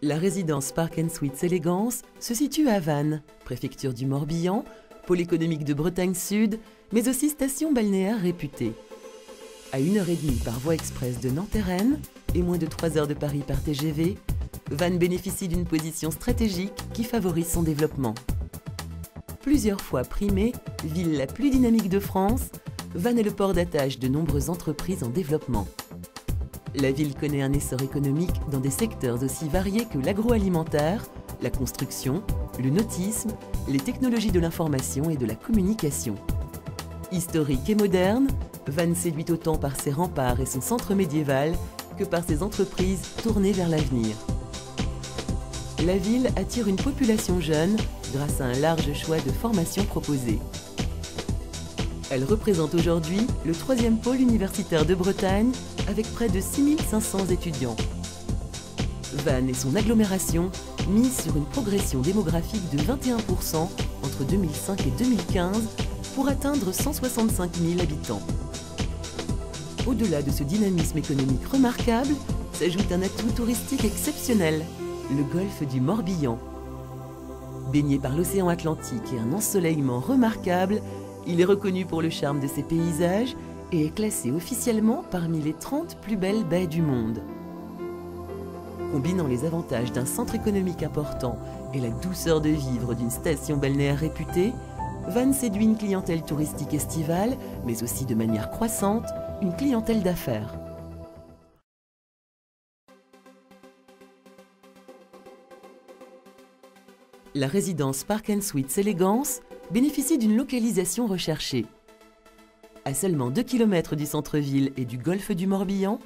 La résidence Park & Suites Élégance se situe à Vannes, préfecture du Morbihan, pôle économique de Bretagne Sud, mais aussi station balnéaire réputée. À 1h30 par voie express de Nantes et Rennes et moins de 3 heures de Paris par TGV, Vannes bénéficie d'une position stratégique qui favorise son développement. Plusieurs fois primée ville la plus dynamique de France, Vannes est le port d'attache de nombreuses entreprises en développement. La ville connaît un essor économique dans des secteurs aussi variés que l'agroalimentaire, la construction, le nautisme, les technologies de l'information et de la communication. Historique et moderne, Vannes séduit autant par ses remparts et son centre médiéval que par ses entreprises tournées vers l'avenir. La ville attire une population jeune grâce à un large choix de formations proposées. Elle représente aujourd'hui le 3e pôle universitaire de Bretagne avec près de 6500 étudiants. Vannes et son agglomération misent sur une progression démographique de 21% entre 2005 et 2015 pour atteindre 165 000 habitants. Au-delà de ce dynamisme économique remarquable, s'ajoute un atout touristique exceptionnel, le golfe du Morbihan. Baigné par l'océan Atlantique et un ensoleillement remarquable, il est reconnu pour le charme de ses paysages et est classé officiellement parmi les 30 plus belles baies du monde. Combinant les avantages d'un centre économique important et la douceur de vivre d'une station balnéaire réputée, Vannes séduit une clientèle touristique estivale, mais aussi de manière croissante, une clientèle d'affaires. La résidence Park & Suites Élégance bénéficie d'une localisation recherchée. À seulement 2 km du centre-ville et du golfe du Morbihan,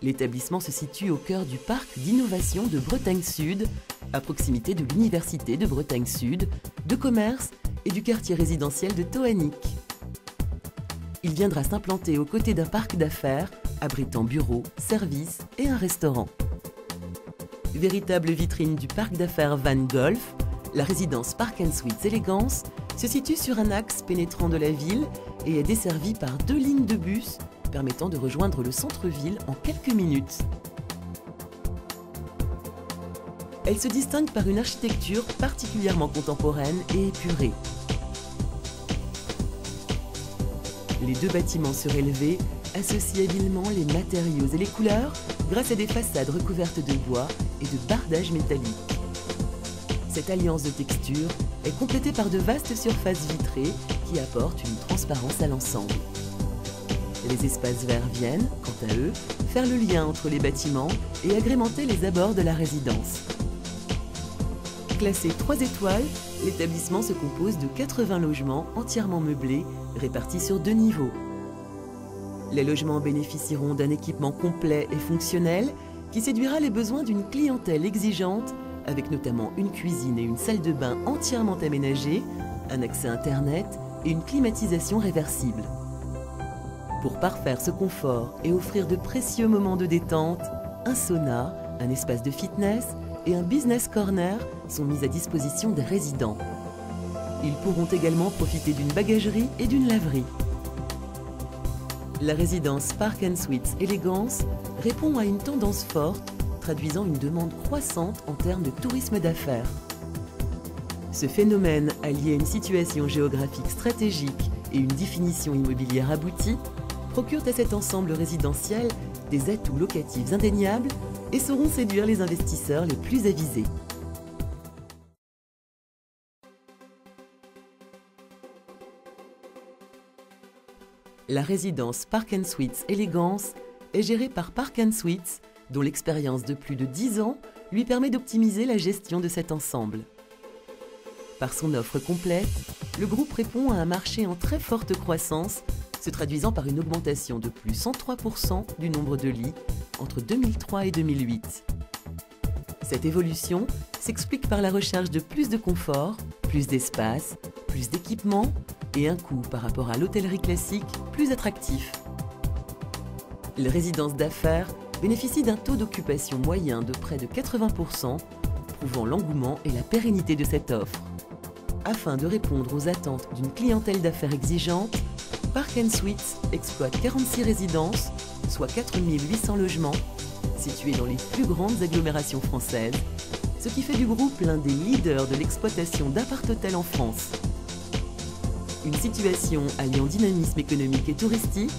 l'établissement se situe au cœur du parc d'innovation de Bretagne Sud, à proximité de l'Université de Bretagne Sud, de commerce et du quartier résidentiel de Toanic. Il viendra s'implanter aux côtés d'un parc d'affaires, abritant bureaux, services et un restaurant. Véritable vitrine du parc d'affaires Vannes Golf, la résidence Park & Suites Élégance se situe sur un axe pénétrant de la ville et est desservie par 2 lignes de bus permettant de rejoindre le centre-ville en quelques minutes. Elle se distingue par une architecture particulièrement contemporaine et épurée. Les 2 bâtiments surélevés associent habilement les matériaux et les couleurs grâce à des façades recouvertes de bois et de bardages métalliques. Cette alliance de textures est complétée par de vastes surfaces vitrées qui apportent une transparence à l'ensemble. Les espaces verts viennent, quant à eux, faire le lien entre les bâtiments et agrémenter les abords de la résidence. Classé 3 étoiles, l'établissement se compose de 80 logements entièrement meublés, répartis sur 2 niveaux. Les logements bénéficieront d'un équipement complet et fonctionnel qui séduira les besoins d'une clientèle exigeante, avec notamment une cuisine et une salle de bain entièrement aménagées, un accès Internet et une climatisation réversible. Pour parfaire ce confort et offrir de précieux moments de détente, un sauna, un espace de fitness et un business corner sont mis à disposition des résidents. Ils pourront également profiter d'une bagagerie et d'une laverie. La résidence Park & Suites Élégance répond à une tendance forte, traduisant une demande croissante en termes de tourisme d'affaires. Ce phénomène, allié à une situation géographique stratégique et une définition immobilière aboutie, procure à cet ensemble résidentiel des atouts locatifs indéniables et sauront séduire les investisseurs les plus avisés. La résidence Park & Suites Élégance est gérée par Park & Suites, dont l'expérience de plus de 10 ans lui permet d'optimiser la gestion de cet ensemble. Par son offre complète, le groupe répond à un marché en très forte croissance, se traduisant par une augmentation de plus 103% du nombre de lits entre 2003 et 2008. Cette évolution s'explique par la recherche de plus de confort, plus d'espace, plus d'équipement et un coût par rapport à l'hôtellerie classique plus attractif. Les résidences d'affaires bénéficient d'un taux d'occupation moyen de près de 80%, prouvant l'engouement et la pérennité de cette offre. Afin de répondre aux attentes d'une clientèle d'affaires exigeante, Park & Suites exploite 46 résidences, soit 4 800 logements, situés dans les plus grandes agglomérations françaises, ce qui fait du groupe l'un des leaders de l'exploitation d'appart-hôtels en France. Une situation alliant dynamisme économique et touristique,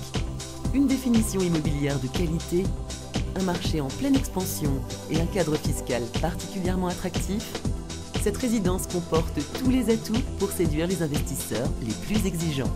une définition immobilière de qualité, un marché en pleine expansion et un cadre fiscal particulièrement attractif, cette résidence comporte tous les atouts pour séduire les investisseurs les plus exigeants.